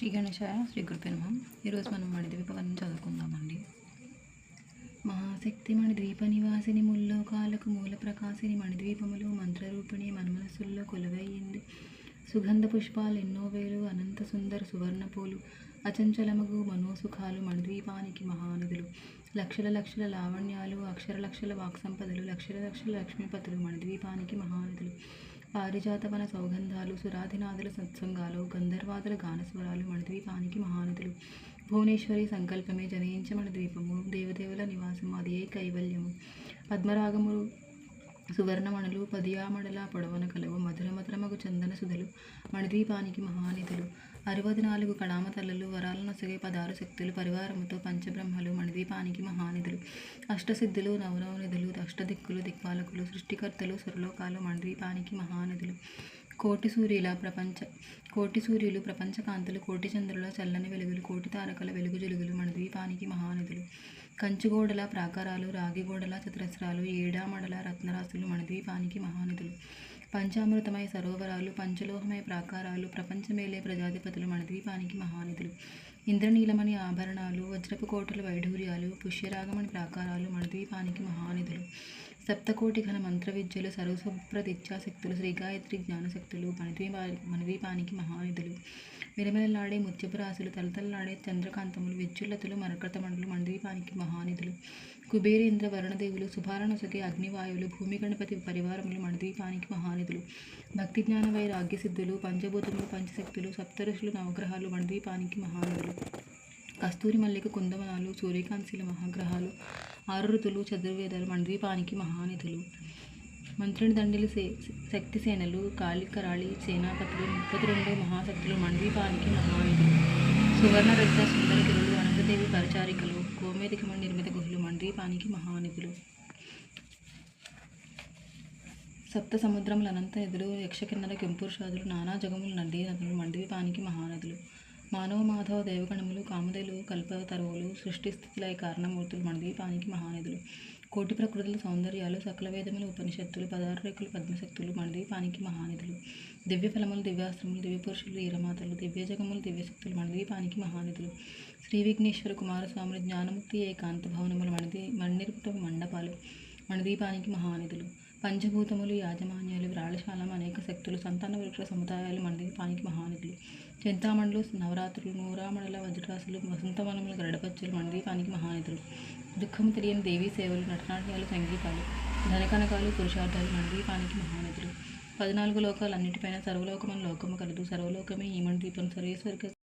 శ్రీ గణేశాయ శ్రీ గురుపే నమః. ఈరోజు మనం మణిద్వీపవనం చదువుకుందామండి. మహాశక్తి మణిద్వీప నివాసిని ముల్లోకాలకు మూల ప్రకాశిని మణిద్వీపములు మంత్రరూపిణి మనమనసుల్లో కొలువయ్యింది. సుగంధ పుష్పాలు ఎన్నో వేలు అనంత సుందర సువర్ణ పూలు అచంచలమగు మనోసుఖాలు మణిద్వీపానికి మహానిధులు. లక్షల లక్షల లావణ్యాలు అక్షర లక్షల వాక్సంపదలు లక్షల లక్షల లక్ష్మీపతులు మణిద్వీపానికి మహానిధులు. పారిజాతవన సౌగంధాలు సురాధినాథుల సత్సంగాలు గంధర్వాదుల గానస్వరాలు మణిద్వీపానికి మహానిధులు. భువనేశ్వరి సంకల్పమే జనయించ మణిద్వీపము దేవదేవుల నివాసము అది ఏ కైవల్యము. పద్మరాగములు సువర్ణమణులు పదియామడల పొడవన కలవు మధుర మధురమగు చందన సుధలు మణిద్వీపానికి మహానిధులు. 64 కడామతల్లలు వరాలను నొసగే 16 శక్తులు పరివారముతో పంచబ్రహ్మలు మణిద్వీపానికి మహానిధులు. అష్టసిద్ధులు నవనవనిధులు అష్టదిక్కులు దిక్పాలకులు సృష్టికర్తలు సురలోకాలు మణిద్వీపానికి మహానిధులు. కోటి సూర్యులు ప్రపంచకాంతులు కోటి చంద్రుల చల్లని వెలుగులు కోటి తారకల వెలుగు జలుగులు మణిద్వీపానికి మహానిధులు. కంచుగోడల ప్రాకారాలు రాగిగోడల చతురస్రాలు ఏడామడల రత్నరాశులు మణిద్వీపానికి మహానిధులు. పంచామృతమయ సరోవరాలు పంచలోహమయ ప్రాకారాలు ప్రపంచమేలే ప్రజాధిపతులు మణిద్వీపానికి మహానిధులు. ఇంద్రనీలమణి ఆభరణాలు వజ్రపు కోటలు వైఢూర్యాలు పుష్యరాగమణి ప్రాకారాలు మణిద్వీపానికి మహానిధులు. సప్తకోటి ఘన మంత్ర విద్యలు సర్వసుప్రదిచ్ఛాశక్తులు శ్రీగాయత్రి జ్ఞానశక్తులు మణిద్వీపానికి మహానిధులు. విరమిలలాడే ముత్యపు రాశులు తలతలలాడే చంద్రకాంతములు విద్యుల్లతులు మరకతమండలు మణిద్వీపానికి మహానిధులు. కుబేరేంద్ర వరుణదేవులు శుభాలనొసగే అగ్నివాయువులు భూమి గణపతి పరివారములు మణిద్వీపానికి మహానిధులు. భక్తి జ్ఞాన వైరాగ్య సిద్ధులు పంచభూతములు పంచశక్తులు సప్తఋషులు నవగ్రహాలు మణిద్వీపానికి మహానిధులు. కస్తూరి మల్లిక కుందవనాలు సూర్యకాంశీల మహాగ్రహాలు 6 ఋతులు చతుర్వేదాలు మణిద్వీపానికి మహానిధులు. మంత్రిని దండిలు శక్తిసేనలు కాళికరాళి సేనాపతులు 32 మహాశక్తులు మణిద్వీపానికి మహానిధులు. సువర్ణ రక్త సుందర గిరులు అనంతదేవి పరిచారికలు గోమేధికమణి నిర్మిత గుహలు మణిద్వీపానికి మహానిధులు. సప్త సముద్రములు అనంత నిధులు యక్షకిన్నర కెంపురుషాదులు నానా జగములు నదీ నదులు మణిద్వీపానికి మహానదులు. మానవ మాధవ దేవగణములు కామధేలు కల్పతరువులు సృష్టి స్థితిలయ కారణమూర్తులు మణిద్వీపానికి మహానిధులు. కోటి ప్రకృతుల సౌందర్యాలు సకల వేదములు ఉపనిషత్తులు 16 రేకులు పద్మశక్తులు మణిద్వీపానికి మహానిధులు. దివ్య ఫలములు దివ్యాస్త్రములు దివ్యపురుషులు ఈరమాతలు దివ్యజగములు దివ్యశక్తులు మణిద్వీపానికి మహానిధులు. శ్రీ విఘ్నేశ్వర కుమారస్వాములు జ్ఞానముక్తి ఏకాంత భవనములు మణినిర్పుట మండపాలు మణిద్వీపానికి మహానిధులు. పంచభూతములు యాజమాన్యాలు విరాళశాలం అనేక శక్తులు సంతాన వృక్ష సముదాయాలు మణిద్వీపానికి మహానిధులు. చింతామణులు నవరాత్రులు నూరామణుల వజ్రరాశులు వసంతవనములు గరడపచ్చులు మణిద్వీపానికి మహానిధులు. దుఃఖము తెలియని దేవీ సేవలు నటనాట్యాలు సంగీతాలు ధనకనకాలు పురుషార్థాలు మణిద్వీపానికి మహానిధులు. 14 లోకాలు అన్నిటిపైన సర్వలోకమని లోకము కలదు సర్వలోకమే ఈ మణిద్వీపం సర్వేశ్వరిక